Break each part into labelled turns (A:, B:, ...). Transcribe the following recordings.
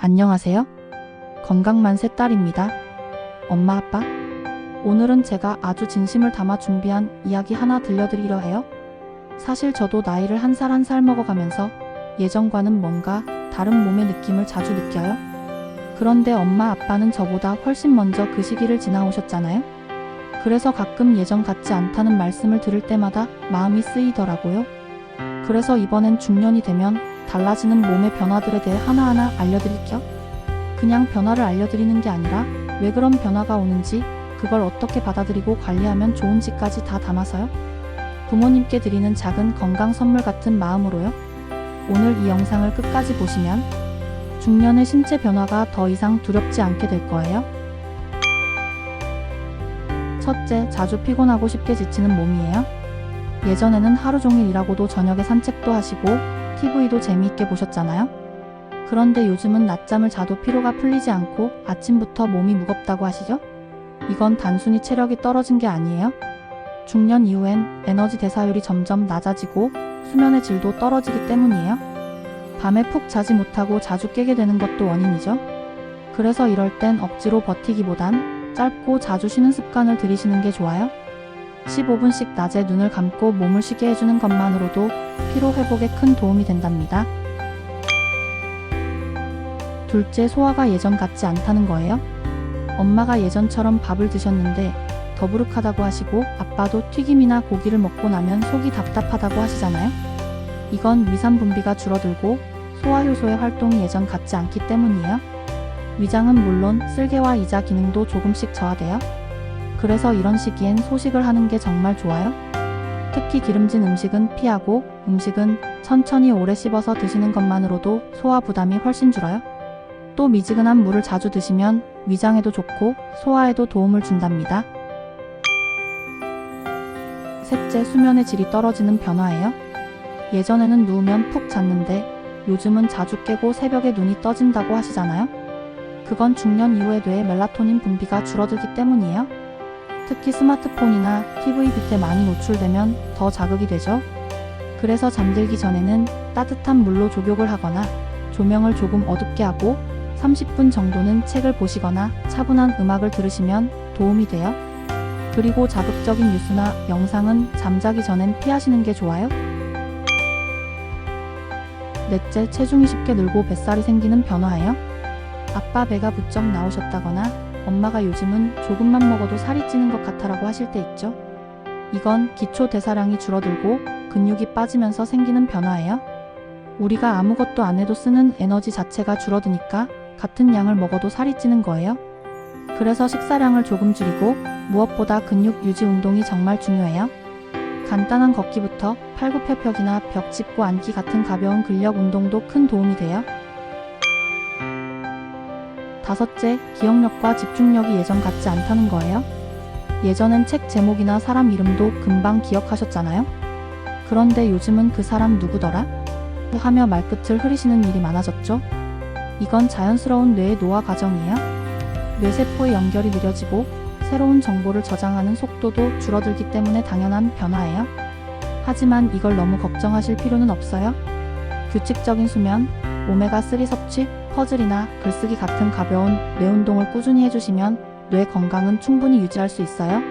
A: 안녕하세요. 건강만세 딸입니다. 엄마, 아빠, 오늘은 제가 아주 진심을 담아 준비한 이야기 하나 들려드리려 해요. 사실 저도 나이를 한 살 한 살 먹어가면서 예전과는 뭔가 다른 몸의 느낌을 자주 느껴요. 그런데 엄마, 아빠는 저보다 훨씬 먼저 그 시기를 지나오셨잖아요. 그래서 가끔 예전 같지 않다는 말씀을 들을 때마다 마음이 쓰이더라고요. 그래서 이번엔 중년이 되면 달라지는 몸의 변화들에 대해 하나하나 알려드릴게요. 그냥 변화를 알려드리는 게 아니라 왜 그런 변화가 오는지, 그걸 어떻게 받아들이고 관리하면 좋은지까지 다 담아서요. 부모님께 드리는 작은 건강 선물 같은 마음으로요. 오늘 이 영상을 끝까지 보시면 중년의 신체 변화가 더 이상 두렵지 않게 될 거예요. 첫째, 자주 피곤하고 쉽게 지치는 몸이에요. 예전에는 하루 종일 일하고도 저녁에 산책도 하시고 TV도 재미있게 보셨잖아요. 그런데 요즘은 낮잠을 자도 피로가 풀리지 않고 아침부터 몸이 무겁다고 하시죠? 이건 단순히 체력이 떨어진 게 아니에요. 중년 이후엔 에너지 대사율이 점점 낮아지고 수면의 질도 떨어지기 때문이에요. 밤에 푹 자지 못하고 자주 깨게 되는 것도 원인이죠. 그래서 이럴 땐 억지로 버티기보단 짧고 자주 쉬는 습관을 들이시는 게 좋아요. 15분씩 낮에 눈을 감고 몸을 쉬게 해주는 것만으로도 피로 회복에 큰 도움이 된답니다. 둘째, 소화가 예전 같지 않다는 거예요. 엄마가 예전처럼 밥을 드셨는데 더부룩하다고 하시고 아빠도 튀김이나 고기를 먹고 나면 속이 답답하다고 하시잖아요. 이건 위산 분비가 줄어들고 소화 효소의 활동이 예전 같지 않기 때문이에요. 위장은 물론 쓸개와 이자 기능도 조금씩 저하돼요. 그래서 이런 시기엔 소식을 하는 게 정말 좋아요. 특히 기름진 음식은 피하고 음식은 천천히 오래 씹어서 드시는 것만으로도 소화 부담이 훨씬 줄어요. 또 미지근한 물을 자주 드시면 위장에도 좋고 소화에도 도움을 준답니다. 셋째, 수면의 질이 떨어지는 변화예요. 예전에는 누우면 푹 잤는데 요즘은 자주 깨고 새벽에 눈이 떠진다고 하시잖아요. 그건 중년 이후에 뇌의 멜라토닌 분비가 줄어들기 때문이에요. 특히 스마트폰이나 TV 빛에 많이 노출되면 더 자극이 되죠. 그래서 잠들기 전에는 따뜻한 물로 족욕을 하거나 조명을 조금 어둡게 하고 30분 정도는 책을 보시거나 차분한 음악을 들으시면 도움이 돼요. 그리고 자극적인 뉴스나 영상은 잠자기 전엔 피하시는 게 좋아요. 넷째, 체중이 쉽게 늘고 뱃살이 생기는 변화예요. 아빠 배가 부쩍 나오셨다거나 엄마가 요즘은 조금만 먹어도 살이 찌는 것 같아라고 하실 때 있죠. 이건 기초 대사량이 줄어들고 근육이 빠지면서 생기는 변화예요. 우리가 아무것도 안 해도 쓰는 에너지 자체가 줄어드니까 같은 양을 먹어도 살이 찌는 거예요. 그래서 식사량을 조금 줄이고 무엇보다 근육 유지 운동이 정말 중요해요. 간단한 걷기부터 팔굽혀펴기나 벽 짚고 앉기 같은 가벼운 근력 운동도 큰 도움이 돼요. 다섯째, 기억력과 집중력이 예전 같지 않다는 거예요. 예전엔 책 제목이나 사람 이름도 금방 기억하셨잖아요. 그런데 요즘은 그 사람 누구더라? 하며 말끝을 흐리시는 일이 많아졌죠. 이건 자연스러운 뇌의 노화 과정이에요. 뇌세포의 연결이 느려지고 새로운 정보를 저장하는 속도도 줄어들기 때문에 당연한 변화예요. 하지만 이걸 너무 걱정하실 필요는 없어요. 규칙적인 수면, 오메가3 섭취, 퍼즐이나 글쓰기 같은 가벼운 뇌 운동을 꾸준히 해주시면 뇌 건강은 충분히 유지할 수 있어요.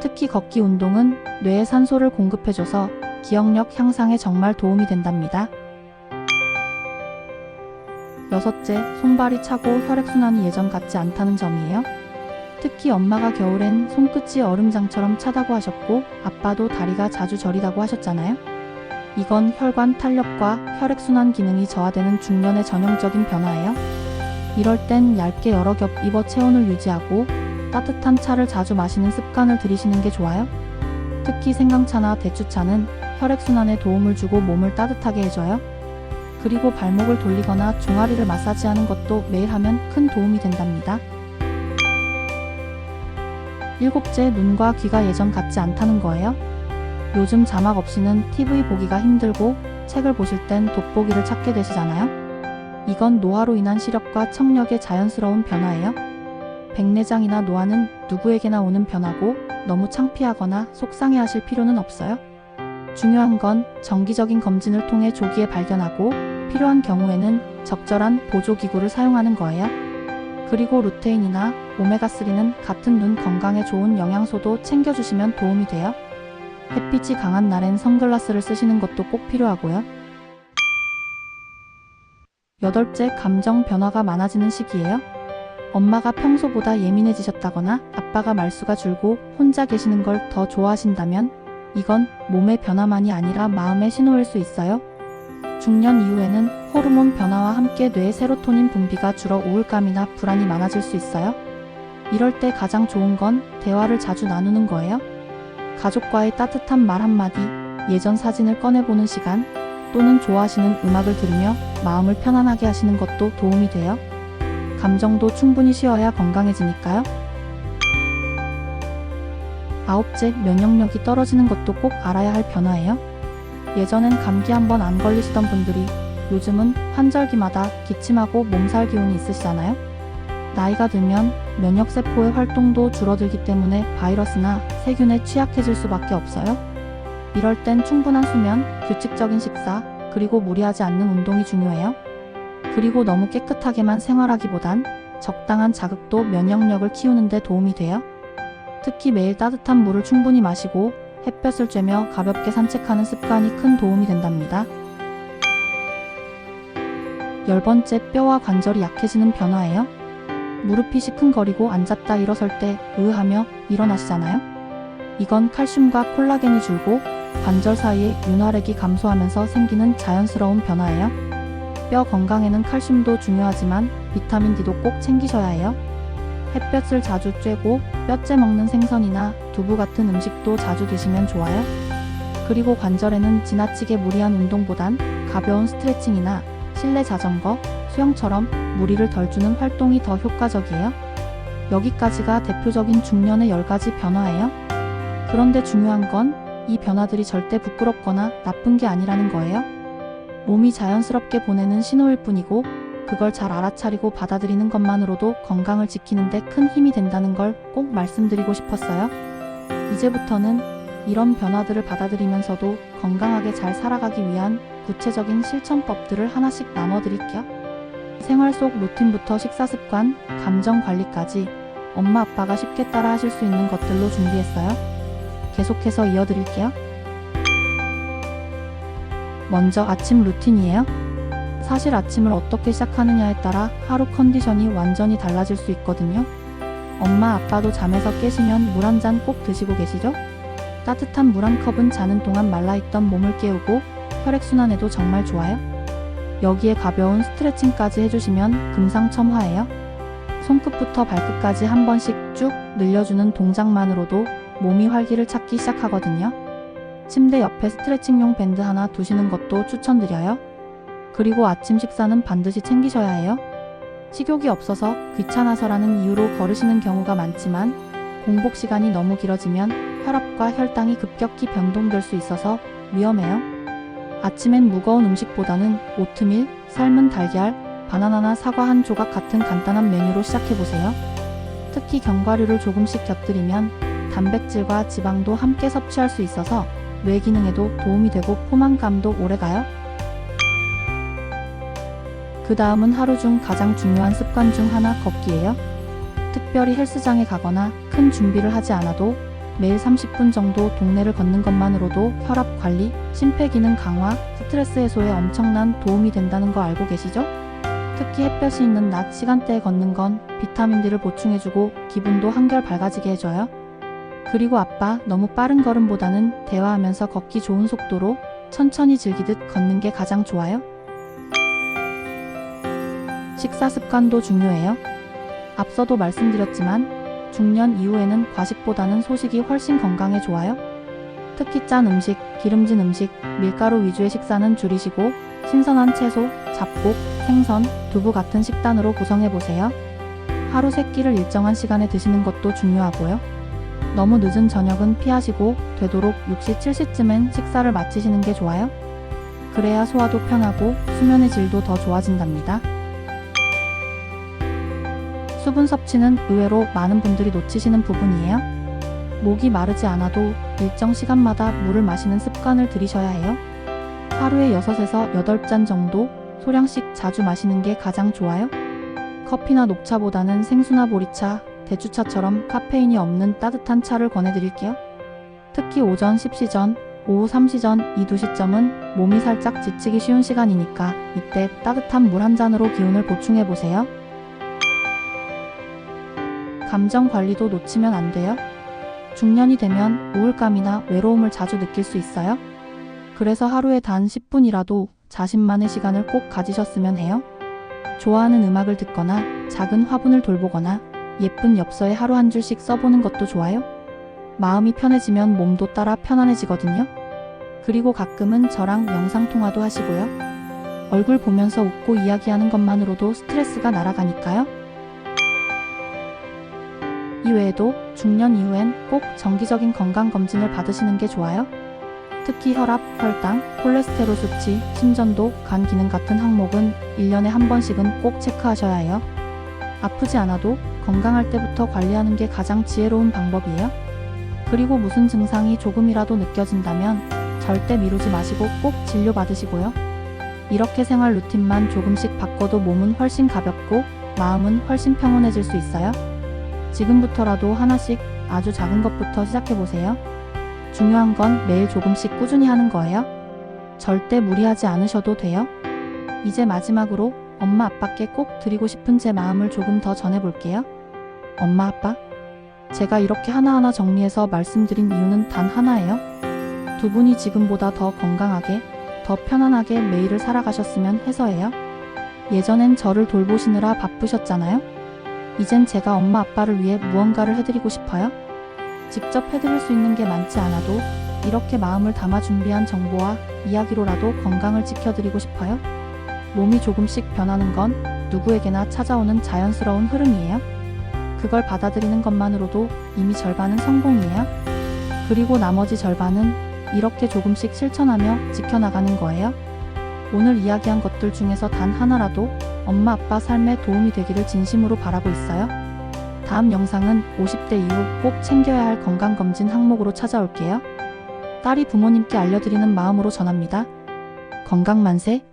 A: 특히 걷기 운동은 뇌에 산소를 공급해줘서 기억력 향상에 정말 도움이 된답니다. 여섯째, 손발이 차고 혈액순환이 예전 같지 않다는 점이에요. 특히 엄마가 겨울엔 손끝이 얼음장처럼 차다고 하셨고 아빠도 다리가 자주 저리다고 하셨잖아요. 이건 혈관 탄력과 혈액순환 기능이 저하되는 중년의 전형적인 변화예요. 이럴 땐 얇게 여러 겹 입어 체온을 유지하고 따뜻한 차를 자주 마시는 습관을 들이시는 게 좋아요. 특히 생강차나 대추차는 혈액순환에 도움을 주고 몸을 따뜻하게 해줘요. 그리고 발목을 돌리거나 종아리를 마사지하는 것도 매일 하면 큰 도움이 된답니다. 일곱째, 눈과 귀가 예전 같지 않다는 거예요. 요즘 자막 없이는 TV 보기가 힘들고 책을 보실 땐 돋보기를 찾게 되시잖아요. 이건 노화로 인한 시력과 청력의 자연스러운 변화예요. 백내장이나 노화는 누구에게나 오는 변화고 너무 창피하거나 속상해하실 필요는 없어요. 중요한 건 정기적인 검진을 통해 조기에 발견하고 필요한 경우에는 적절한 보조기구를 사용하는 거예요. 그리고 루테인이나 오메가3는 같은 눈 건강에 좋은 영양소도 챙겨주시면 도움이 돼요. 햇빛이 강한 날엔 선글라스를 쓰시는 것도 꼭 필요하고요. 8째, 감정 변화가 많아지는 시기예요. 엄마가 평소보다 예민해지셨다거나 아빠가 말수가 줄고 혼자 계시는 걸 더 좋아하신다면 이건 몸의 변화만이 아니라 마음의 신호일 수 있어요. 중년 이후에는 호르몬 변화와 함께 뇌의 세로토닌 분비가 줄어 우울감이나 불안이 많아질 수 있어요. 이럴 때 가장 좋은 건 대화를 자주 나누는 거예요. 가족과의 따뜻한 말 한마디, 예전 사진을 꺼내보는 시간, 또는 좋아하시는 음악을 들으며 마음을 편안하게 하시는 것도 도움이 돼요. 감정도 충분히 쉬어야 건강해지니까요. 9째, 면역력이 떨어지는 것도 꼭 알아야 할 변화예요. 예전엔 감기 한번 안 걸리시던 분들이 요즘은 환절기마다 기침하고 몸살 기운이 있으시잖아요. 나이가 들면 면역세포의 활동도 줄어들기 때문에 바이러스나 세균에 취약해질 수밖에 없어요. 이럴 땐 충분한 수면, 규칙적인 식사, 그리고 무리하지 않는 운동이 중요해요. 그리고 너무 깨끗하게만 생활하기보단 적당한 자극도 면역력을 키우는 데 도움이 돼요. 특히 매일 따뜻한 물을 충분히 마시고 햇볕을 쬐며 가볍게 산책하는 습관이 큰 도움이 된답니다. 10번째, 뼈와 관절이 약해지는 변화예요. 무릎이 시큰거리고 앉았다 일어설 때 으하며 일어나시잖아요. 이건 칼슘과 콜라겐이 줄고 관절 사이의 윤활액이 감소하면서 생기는 자연스러운 변화예요. 뼈 건강에는 칼슘도 중요하지만 비타민 D도 꼭 챙기셔야 해요. 햇볕을 자주 쬐고 뼈째 먹는 생선이나 두부 같은 음식도 자주 드시면 좋아요. 그리고 관절에는 지나치게 무리한 운동보단 가벼운 스트레칭이나 실내 자전거, 수영처럼 무리를 덜 주는 활동이 더 효과적이에요. 여기까지가 대표적인 중년의 10가지 변화예요. 그런데 중요한 건 이 변화들이 절대 부끄럽거나 나쁜 게 아니라는 거예요. 몸이 자연스럽게 보내는 신호일 뿐이고 그걸 잘 알아차리고 받아들이는 것만으로도 건강을 지키는 데 큰 힘이 된다는 걸 꼭 말씀드리고 싶었어요. 이제부터는 이런 변화들을 받아들이면서도 건강하게 잘 살아가기 위한 구체적인 실천법들을 하나씩 나눠드릴게요. 생활 속 루틴부터 식사 습관, 감정 관리까지 엄마 아빠가 쉽게 따라 하실 수 있는 것들로 준비했어요. 계속해서 이어드릴게요. 먼저 아침 루틴이에요. 사실 아침을 어떻게 시작하느냐에 따라 하루 컨디션이 완전히 달라질 수 있거든요. 엄마 아빠도 잠에서 깨시면 물 한 잔 꼭 드시고 계시죠? 따뜻한 물 한 컵은 자는 동안 말라있던 몸을 깨우고 혈액순환에도 정말 좋아요. 여기에 가벼운 스트레칭까지 해주시면 금상첨화예요. 손끝부터 발끝까지 한 번씩 쭉 늘려주는 동작만으로도 몸이 활기를 찾기 시작하거든요. 침대 옆에 스트레칭용 밴드 하나 두시는 것도 추천드려요. 그리고 아침 식사는 반드시 챙기셔야 해요. 식욕이 없어서 귀찮아서라는 이유로 거르시는 경우가 많지만 공복 시간이 너무 길어지면 혈압과 혈당이 급격히 변동될 수 있어서 위험해요. 아침엔 무거운 음식보다는 오트밀, 삶은 달걀, 바나나나 사과 한 조각 같은 간단한 메뉴로 시작해보세요. 특히 견과류를 조금씩 곁들이면 단백질과 지방도 함께 섭취할 수 있어서 뇌 기능에도 도움이 되고 포만감도 오래가요. 그 다음은 하루 중 가장 중요한 습관 중 하나 걷기예요. 특별히 헬스장에 가거나 큰 준비를 하지 않아도 매일 30분 정도 동네를 걷는 것만으로도 혈압 관리, 심폐기능 강화, 스트레스 해소에 엄청난 도움이 된다는 거 알고 계시죠? 특히 햇볕이 있는 낮 시간대에 걷는 건 비타민 D를 보충해주고 기분도 한결 밝아지게 해줘요. 그리고 아빠, 너무 빠른 걸음보다는 대화하면서 걷기 좋은 속도로 천천히 즐기듯 걷는 게 가장 좋아요. 식사 습관도 중요해요. 앞서도 말씀드렸지만 중년 이후에는 과식보다는 소식이 훨씬 건강에 좋아요. 특히 짠 음식, 기름진 음식, 밀가루 위주의 식사는 줄이시고 신선한 채소, 잡곡, 생선, 두부 같은 식단으로 구성해보세요. 하루 3끼를 일정한 시간에 드시는 것도 중요하고요. 너무 늦은 저녁은 피하시고 되도록 6시, 7시쯤엔 식사를 마치시는 게 좋아요. 그래야 소화도 편하고 수면의 질도 더 좋아진답니다. 수분 섭취는 의외로 많은 분들이 놓치시는 부분이에요. 목이 마르지 않아도 일정 시간마다 물을 마시는 습관을 들이셔야 해요. 하루에 6에서 8잔 정도, 소량씩 자주 마시는 게 가장 좋아요. 커피나 녹차보다는 생수나 보리차, 대추차처럼 카페인이 없는 따뜻한 차를 권해드릴게요. 특히 오전 10시 전, 오후 3시 전 이 두 시점은 몸이 살짝 지치기 쉬운 시간이니까 이때 따뜻한 물 한 잔으로 기운을 보충해보세요. 감정 관리도 놓치면 안 돼요. 중년이 되면 우울감이나 외로움을 자주 느낄 수 있어요. 그래서 하루에 단 10분이라도 자신만의 시간을 꼭 가지셨으면 해요. 좋아하는 음악을 듣거나 작은 화분을 돌보거나 예쁜 엽서에 하루 한 줄씩 써보는 것도 좋아요. 마음이 편해지면 몸도 따라 편안해지거든요. 그리고 가끔은 저랑 영상통화도 하시고요. 얼굴 보면서 웃고 이야기하는 것만으로도 스트레스가 날아가니까요. 이외에도 중년 이후엔 꼭 정기적인 건강검진을 받으시는 게 좋아요. 특히 혈압, 혈당, 콜레스테롤 수치, 심전도, 간 기능 같은 항목은 1년에 한 번씩은 꼭 체크하셔야 해요. 아프지 않아도 건강할 때부터 관리하는 게 가장 지혜로운 방법이에요. 그리고 무슨 증상이 조금이라도 느껴진다면 절대 미루지 마시고 꼭 진료받으시고요. 이렇게 생활 루틴만 조금씩 바꿔도 몸은 훨씬 가볍고 마음은 훨씬 평온해질 수 있어요. 지금부터라도 하나씩 아주 작은 것부터 시작해보세요. 중요한 건 매일 조금씩 꾸준히 하는 거예요. 절대 무리하지 않으셔도 돼요. 이제 마지막으로 엄마 아빠께 꼭 드리고 싶은 제 마음을 조금 더 전해볼게요. 엄마 아빠, 제가 이렇게 하나하나 정리해서 말씀드린 이유는 단 하나예요. 두 분이 지금보다 더 건강하게, 더 편안하게 매일을 살아가셨으면 해서예요. 예전엔 저를 돌보시느라 바쁘셨잖아요. 이젠 제가 엄마 아빠를 위해 무언가를 해드리고 싶어요. 직접 해드릴 수 있는 게 많지 않아도 이렇게 마음을 담아 준비한 정보와 이야기로라도 건강을 지켜드리고 싶어요. 몸이 조금씩 변하는 건 누구에게나 찾아오는 자연스러운 흐름이에요. 그걸 받아들이는 것만으로도 이미 절반은 성공이에요. 그리고 나머지 절반은 이렇게 조금씩 실천하며 지켜나가는 거예요. 오늘 이야기한 것들 중에서 단 하나라도 엄마 아빠 삶에 도움이 되기를 진심으로 바라고 있어요. 다음 영상은 50대 이후 꼭 챙겨야 할 건강검진 항목으로 찾아올게요. 딸이 부모님께 알려드리는 마음으로 전합니다. 건강 만세!